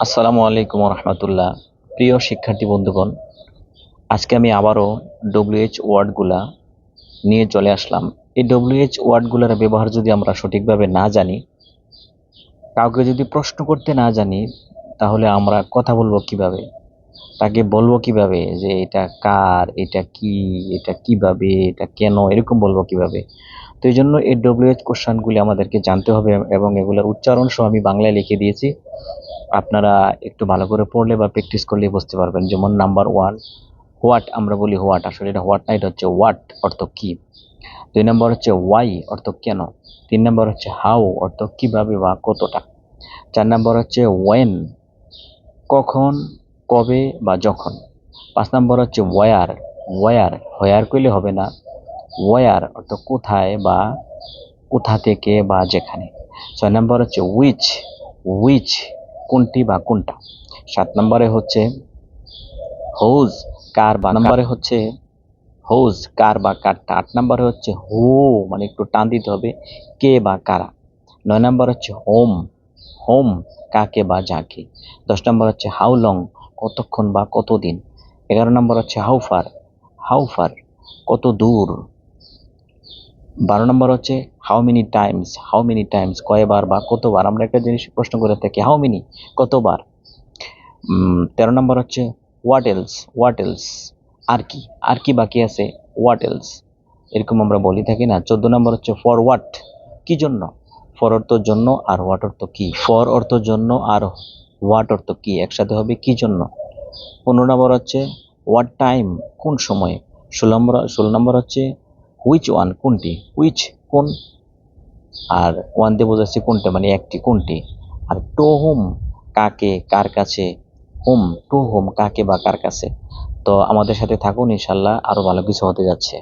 আসসালামু আলাইকুম রহমতুল্লাহ। প্রিয় শিক্ষার্থী বন্ধুগণ, আজকে আমি আবারও ডব্লিউএইচ ওয়ার্ডগুলা নিয়ে চলে আসলাম। এই ডব্লিউএইচ ওয়ার্ডগুলোর ব্যবহার যদি আমরা সঠিকভাবে না জানি, কাউকে যদি প্রশ্ন করতে না জানি, তাহলে আমরা কথা বলবো কিভাবে, তাকে বলবো কিভাবে যে এটা কার, এটা কি, এটা কিভাবে, এটা কেন, এরকম বলবো কিভাবে। তো এই জন্য এই ডব্লিউএইচ কোশ্চেনগুলি আমাদেরকে জানতে হবে এবং এগুলোর উচ্চারণ সহ আমি বাংলায় লিখে দিয়েছি। আপনারা একটু ভালো করে পড়লে বা প্র্যাকটিস করলে বুঝতে পারবেন। যেমন নাম্বার 1, হোয়াট। আমরা বলি হোয়াট, আসলে এটা হোয়াট না, এটা হচ্ছে হোয়াট, অর্থ কি। 2 নম্বর হচ্ছে ওয়াই, অর্থ কেন। 3 নম্বর হচ্ছে হাউ, অর্থ কিভাবে বা কতটা। 4 নম্বর হচ্ছে ওয়েন, কখন, কবে বা যখন। 5 নম্বর হচ্ছে ওয়ার, ওয়ার, হোয়ার কইলে হবে না, ওয়ার অর্থ কোথায় বা কোথা থেকে বা যেখানে। 6 নম্বর হচ্ছে উইচ, উইচ কোনটি বা কোনটা। 7 নম্বরে হচ্ছে হোজ, কার বা নম্বরে হচ্ছে হোজ, কার বা কারটা। 8 নম্বরে হচ্ছে হু, মানে একটু টান দিতে হবে, কে বা কারা। 9 নম্বর হচ্ছে হোম, হোম কাকে বা যাকে। 10 নম্বর হচ্ছে হাউ লং, কতক্ষণ বা কতদিন। 11 নম্বর হচ্ছে হাউ ফার, হাউ ফার কত দূর। 12 নম্বর হচ্ছে how many Times, how many Times কয়বার বা কতবার। আমরা একটা জিনিস প্রশ্ন করে থাকি, হাউ মেনি কতবার। 13 নম্বর হচ্ছে হোয়াট এলস, হোয়াট এলস আর কি, আর কি বাকি আছে, হোয়াট এলস, এরকম আমরা বলি থাকি না। 14 নম্বর হচ্ছে ফর হোয়াট, কি জন্য। ফর অর্থ জন্য আর হোয়াট অর্থ কি, ফর অর্থ জন্য আর হোয়াট অর্থ কি, একসাথে হবে কি জন্য। 15 নম্বর হচ্ছে হোয়াট টাইম, কোন সময়ে। 16 নম্বর হচ্ছে হুইচ ওয়ান, কোনটি, হুইচ কোন, আর ওয়ান দিয়ে বোঝাচ্ছে কোনটা, মানে একটি, কোনটি। আর টু হোম কাকে, কার কাছে। হোম টু হোম কাকে বা কার কাছে। তো আমাদের সাথে থাকুন, ইনশাল্লাহ আরো ভালো কিছু হতে যাচ্ছে।